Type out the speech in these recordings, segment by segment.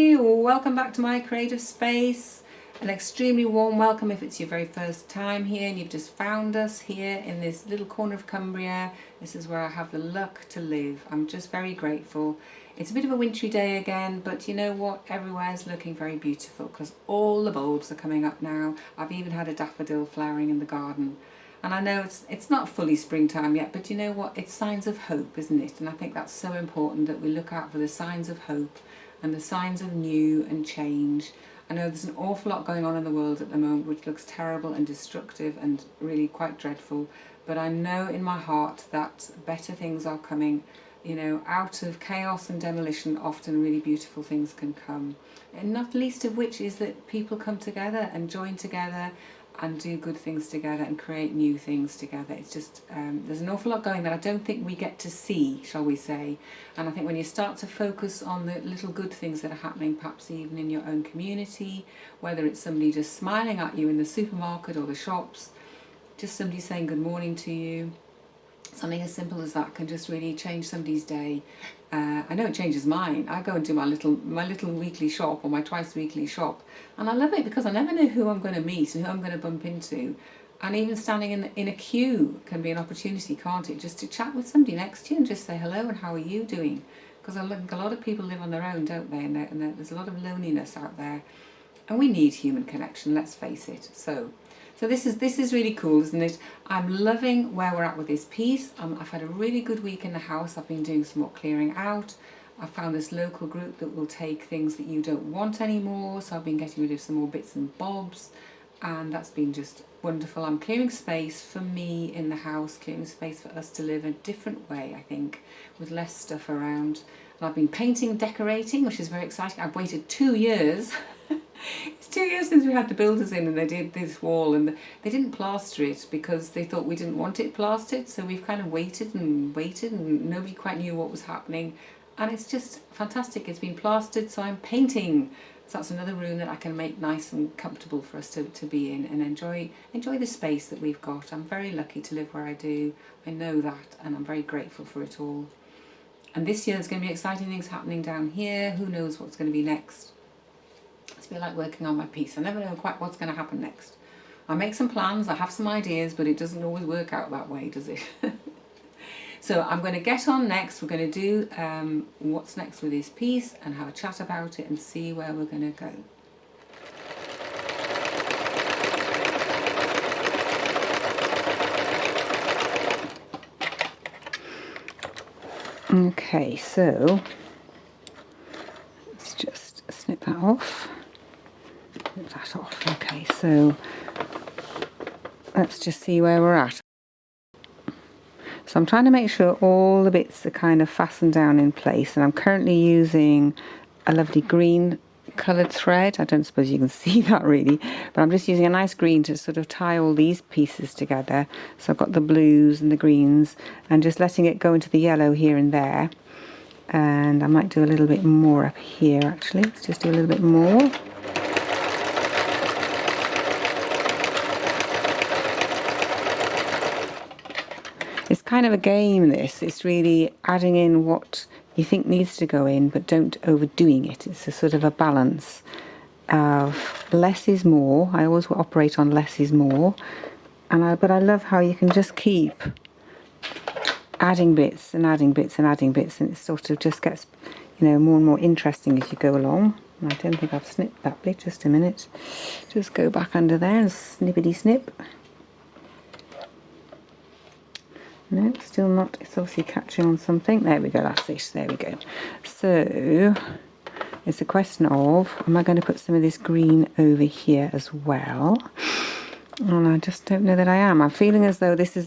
everybody, welcome back to my creative space. An extremely warm welcome if it's your very first time here and you've just found us here in this little corner of Cumbria. This is where I have the luck to live. I'm just very grateful. It's a bit of a wintry day again, but you know what, everywhere's looking very beautiful because all the bulbs are coming up now. I've even had a daffodil flowering in the garden. And I know it's not fully springtime yet, but you know what, it's signs of hope, isn't it? And I think that's so important that we look out for the signs of hope and the signs of new and change. I know there's an awful lot going on in the world at the moment which looks terrible and destructive and really quite dreadful, but I know in my heart that better things are coming. You know, out of chaos and demolition often really beautiful things can come, and not least of which is that people come together and join together and do good things together and create new things together. It's just, there's an awful lot going that I don't think we get to see, shall we say. And I think when you start to focus on the little good things that are happening, perhaps even in your own community, whether it's somebody just smiling at you in the supermarket or the shops, just somebody saying good morning to you, something as simple as that can just really change somebody's day. I know it changes mine. I go and do my little weekly shop or my twice weekly shop, and I love it because I never know who I'm going to meet and who I'm going to bump into. And even standing in a queue can be an opportunity, can't it? Just to chat with somebody next to you and just say hello and how are you doing? Because I think a lot of people live on their own, don't they? And there's a lot of loneliness out there, and we need human connection. Let's face it. So this is really cool, isn't it? I'm loving where we're at with this piece. I've had a really good week in the house. I've been doing some more clearing out. I found this local group that will take things that you don't want anymore. So I've been getting rid of some more bits and bobs, and that's been just wonderful. I'm clearing space for me in the house, clearing space for us to live a different way, I think, with less stuff around. And I've been painting, decorating, which is very exciting. I've waited 2 years. It's 2 years since we had the builders in and they did this wall, and they didn't plaster it because they thought we didn't want it plastered, so we've kind of waited and nobody quite knew what was happening, and it's just fantastic. It's been plastered, so I'm painting. So that's another room that I can make nice and comfortable for us to be in and enjoy the space that we've got. I'm very lucky to live where I do. I know that, and I'm very grateful for it all. And this year there's going to be exciting things happening down here. Who knows what's going to be next? It's a bit like working on my piece. I never know quite what's going to happen next. I make some plans, I have some ideas, but it doesn't always work out that way, does it? So I'm going to get on next. We're going to do what's next with this piece and have a chat about it and see where we're going to go. Okay, so let's just snip that off. That off. Okay, so let's just see where we're at. So I'm trying to make sure all the bits are kind of fastened down in place, and I'm currently using a lovely green coloured thread. I don't suppose you can see that really, but I'm just using a nice green to sort of tie all these pieces together. So I've got the blues and the greens and just letting it go into the yellow here and there. And I might do a little bit more up here actually. Let's just do a little bit more. It's kind of a game, this. It's really adding in what you think needs to go in, but don't overdoing it. It's a sort of a balance of less is more. I always operate on less is more. But I love how you can just keep adding bits and adding bits and adding bits, and it sort of just gets, you know, more and more interesting as you go along. And I don't think I've snipped that bit. Just a minute. Just go back under there and snippity snip. No, still not. It's obviously catching on something. There we go, that's it. There we go. So it's a question of, am I going to put some of this green over here as well? And I just don't know that I am. I'm feeling as though this is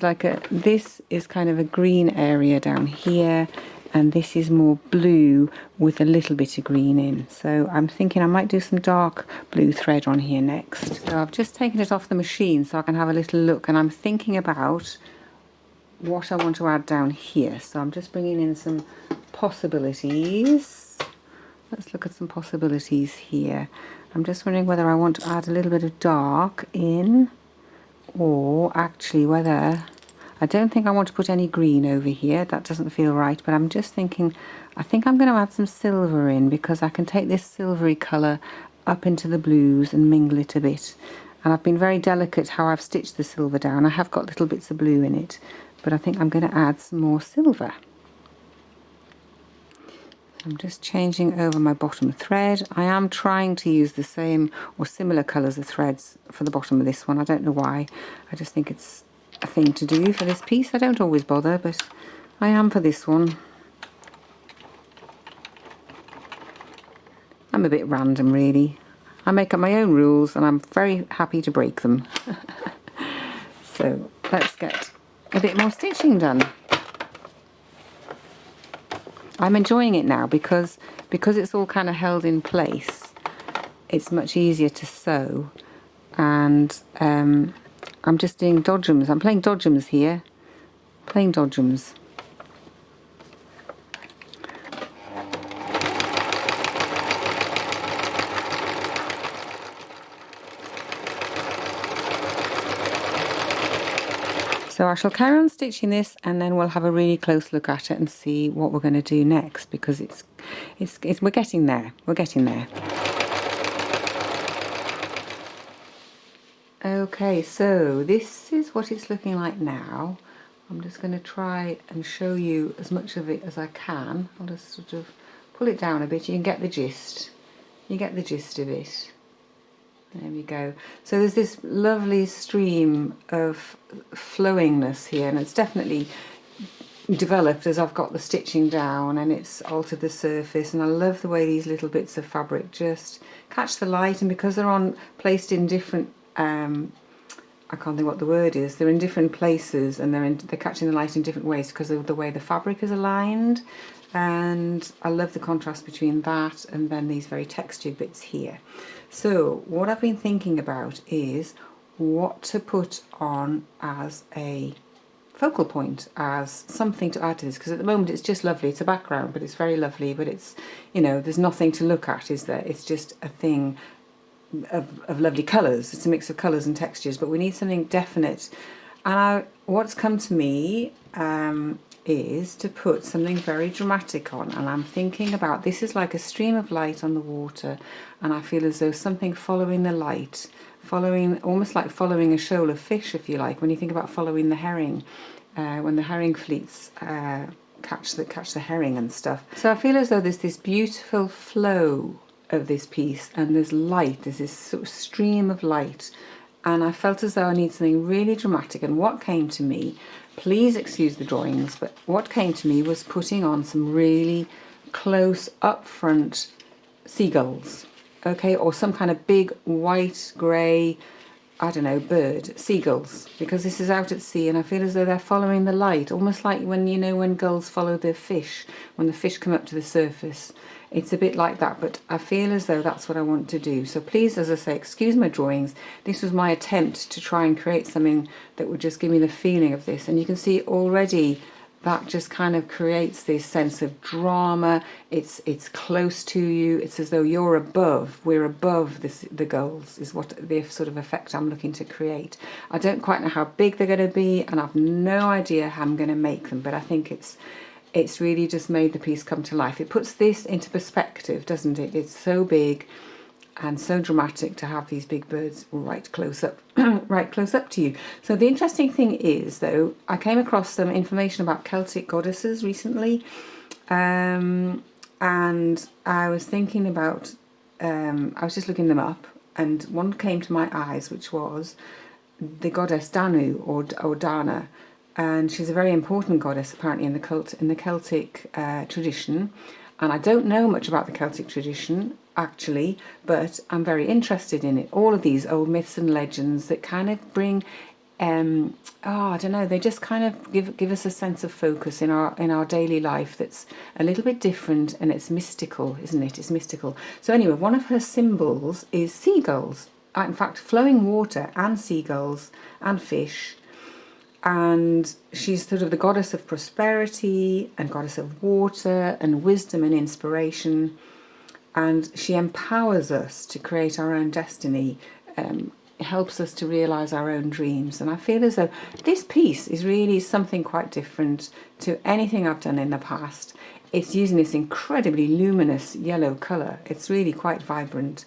this is kind of a green area down here, and this is more blue with a little bit of green in. So I'm thinking I might do some dark blue thread on here next. So I've just taken it off the machine so I can have a little look, and I'm thinking about what I want to add down here. So I'm just bringing in some possibilities. Let's look at some possibilities here. I'm just wondering whether I want to add a little bit of dark in, or actually whether I don't think I want to put any green over here, that doesn't feel right, but I'm just thinking, I think I'm going to add some silver in, because I can take this silvery colour up into the blues and mingle it a bit. And I've been very delicate how I've stitched the silver down. I have got little bits of blue in it, but I think I'm going to add some more silver. I'm just changing over my bottom thread. I am trying to use the same or similar colours of threads for the bottom of this one. I don't know why. I just think it's a thing to do for this piece. I don't always bother, but I am for this one. I'm a bit random, really. I make up my own rules and I'm very happy to break them. So let's get a bit more stitching done. I'm enjoying it now because it's all kind of held in place. It's much easier to sew, and I'm just doing dodgems. I'm playing dodgems here, playing dodgems. So I shall carry on stitching this, and then we'll have a really close look at it and see what we're going to do next, because we're getting there. We're getting there. Okay, so this is what it's looking like now. I'm just going to try and show you as much of it as I can. I'll just sort of pull it down a bit. You can get the gist. You get the gist of it. There we go. So there's this lovely stream of flowingness here, and it's definitely developed as I've got the stitching down, and it's altered the surface, and I love the way these little bits of fabric just catch the light, and because they're placed in different I can't think what the word is, they're in different places, and they're catching the light in different ways because of the way the fabric is aligned. And I love the contrast between that and then these very textured bits here. So what I've been thinking about is what to put on as a focal point, as something to add to this, because at the moment it's just lovely. It's a background, but it's very lovely, but it's, you know, there's nothing to look at, is there? It's just a thing of lovely colours. It's a mix of colours and textures, but we need something definite. And what's come to me is to put something very dramatic on, and I'm thinking about, this is like a stream of light on the water, and I feel as though something following the light, almost like following a shoal of fish, if you like, when you think about following the herring, when the herring fleets catch the herring and stuff. So I feel as though there's this beautiful flow of this piece, and there's light, there's this sort of stream of light, and I felt as though I need something really dramatic. And what came to me, please excuse the drawings, but what came to me was putting on some really close up front seagulls, okay, or some kind of big white, grey, I don't know, bird, seagulls, because this is out at sea, and I feel as though they're following the light, almost like when, you know, when gulls follow their fish, when the fish come up to the surface. It's a bit like that, but I feel as though that's what I want to do. So please, as I say, excuse my drawings. This was my attempt to try and create something that would just give me the feeling of this, and you can see already that just kind of creates this sense of drama. It's close to you. It's as though you're above, we're above the gulls, is what the sort of effect I'm looking to create. I don't quite know how big they're going to be, and I've no idea how I'm going to make them, but I think it's really just made the piece come to life. It puts this into perspective, doesn't it? It's so big and so dramatic to have these big birds right close up right close up to you. So the interesting thing is, though, I came across some information about Celtic goddesses recently, and I was thinking about I was just looking them up, and one came to my eyes, which was the goddess Danu, or Dana, and she's a very important goddess apparently in the Celtic tradition. And I don't know much about the Celtic tradition actually, but I'm very interested in it. All of these old myths and legends that kind of bring I don't know, they just kind of give us a sense of focus in our daily life that's a little bit different, and it's mystical, isn't it? It's mystical. So anyway, one of her symbols is seagulls. In fact, flowing water and seagulls and fish. And she's sort of the goddess of prosperity and goddess of water and wisdom and inspiration. And she empowers us to create our own destiny. helps us to realise our own dreams. And I feel as though this piece is really something quite different to anything I've done in the past. It's using this incredibly luminous yellow colour. It's really quite vibrant,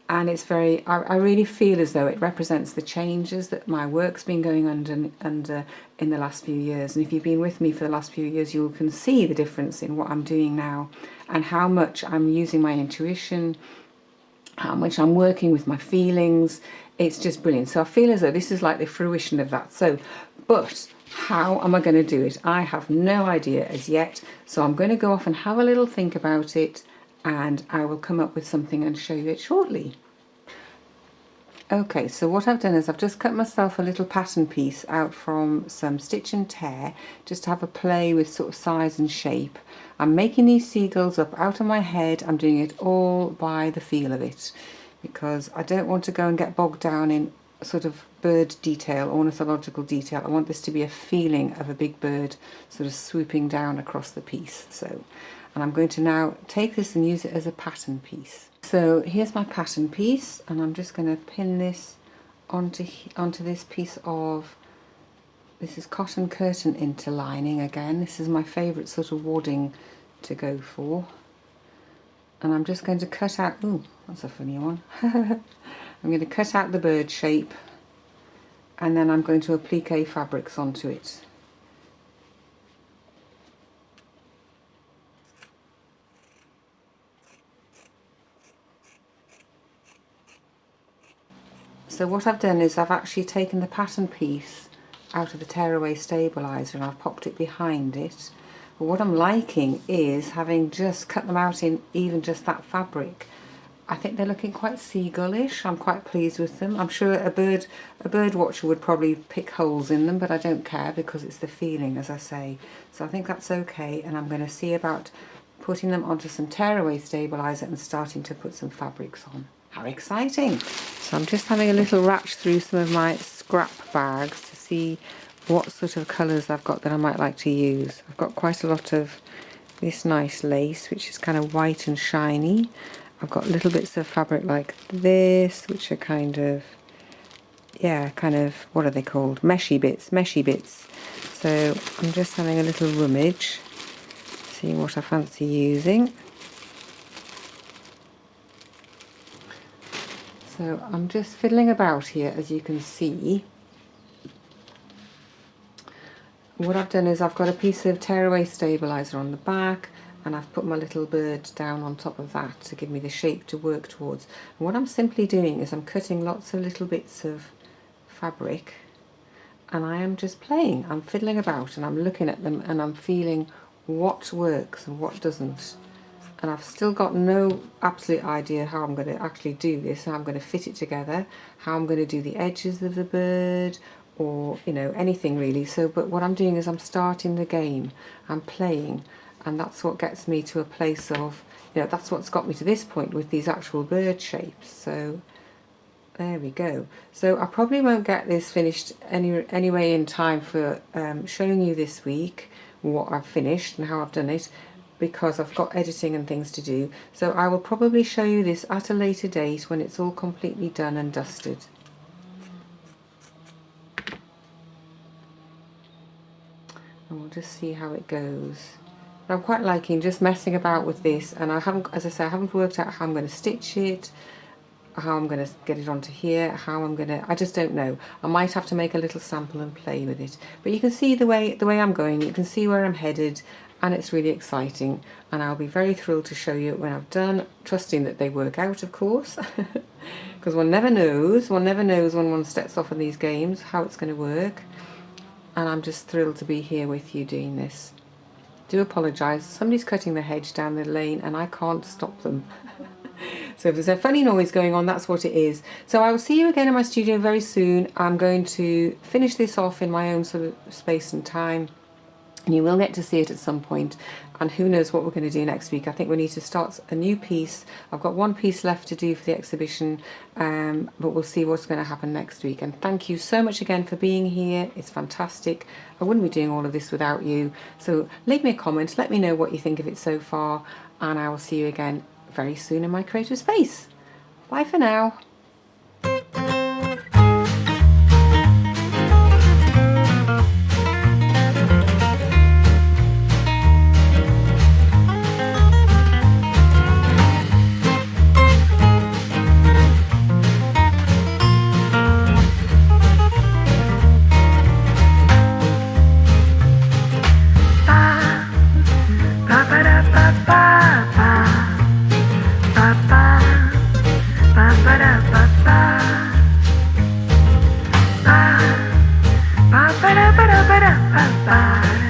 and it's very, I really feel as though it represents the changes that my work's been going under in the last few years. And if you've been with me for the last few years, you can see the difference in what I'm doing now and how much I'm using my intuition, how much I'm working with my feelings. It's just brilliant. So I feel as though this is like the fruition of that. So, but how am I going to do it? I have no idea as yet. So I'm going to go off and have a little think about it, and I will come up with something and show you it shortly. Okay, so what I've done is I've just cut myself a little pattern piece out from some Stitch and Tear, just to have a play with sort of size and shape. I'm making these seagulls up out of my head. I'm doing it all by the feel of it, because I don't want to go and get bogged down in sort of bird detail, ornithological detail. I want this to be a feeling of a big bird sort of swooping down across the piece. So, and I'm going to now take this and use it as a pattern piece. So here's my pattern piece, and I'm just going to pin this onto this piece of, this is cotton curtain interlining again. This is my favourite sort of wadding to go for. And I'm just going to cut out, ooh, that's a funny one. I'm going to cut out the bird shape, and then I'm going to applique fabrics onto it. So what I've done is I've actually taken the pattern piece out of the tearaway stabiliser and I've popped it behind it. But what I'm liking is, having just cut them out in even just that fabric, I think they're looking quite seagullish. I'm quite pleased with them. I'm sure a bird watcher would probably pick holes in them, but I don't care because it's the feeling, as I say. So I think that's okay, and I'm going to see about putting them onto some tearaway stabiliser and starting to put some fabrics on. How exciting! So I'm just having a little ratch through some of my scrap bags to see what sort of colours I've got that I might like to use. I've got quite a lot of this nice lace, which is kind of white and shiny. I've got little bits of fabric like this, which are kind of, yeah, kind of, what are they called? Meshy bits. So I'm just having a little rummage, seeing what I fancy using. So I'm just fiddling about here, as you can see. What I've done is I've got a piece of tearaway stabiliser on the back, and I've put my little bird down on top of that to give me the shape to work towards. And what I'm simply doing is I'm cutting lots of little bits of fabric, and I am just playing. I'm fiddling about and I'm looking at them and I'm feeling what works and what doesn't. And I've still got no absolute idea how I'm going to actually do this, how I'm going to fit it together, how I'm going to do the edges of the bird, or, you know, anything really. So, but what I'm doing is I'm starting the game, I'm playing, and that's what gets me to a place of, you know, that's what's got me to this point with these actual bird shapes. So there we go. So I probably won't get this finished anyway in time for showing you this week what I've finished and how I've done it, because I've got editing and things to do. So I will probably show you this at a later date when it's all completely done and dusted. And we'll just see how it goes. But I'm quite liking just messing about with this, and I haven't, as I say, I haven't worked out how I'm going to stitch it, how I'm going to get it onto here, how I'm going to, I just don't know. I might have to make a little sample and play with it. But you can see the way I'm going, you can see where I'm headed, and it's really exciting, and I'll be very thrilled to show you when I've done, trusting that they work out, of course, because one never knows when one steps off in these games how it's going to work. And I'm just thrilled to be here with you doing this. Do apologise, somebody's cutting the hedge down the lane and I can't stop them. So if there's a funny noise going on, that's what it is. So I will see you again in my studio very soon. I'm going to finish this off in my own sort of space and time, and you will get to see it at some point. And who knows what we're going to do next week. I think we need to start a new piece. I've got one piece left to do for the exhibition, but we'll see what's going to happen next week. And thank you so much again for being here. It's fantastic. I wouldn't be doing all of this without you. So leave me a comment, let me know what you think of it so far, and I will see you again very soon in my creative space. Bye for now. Ba-da-ba-ba.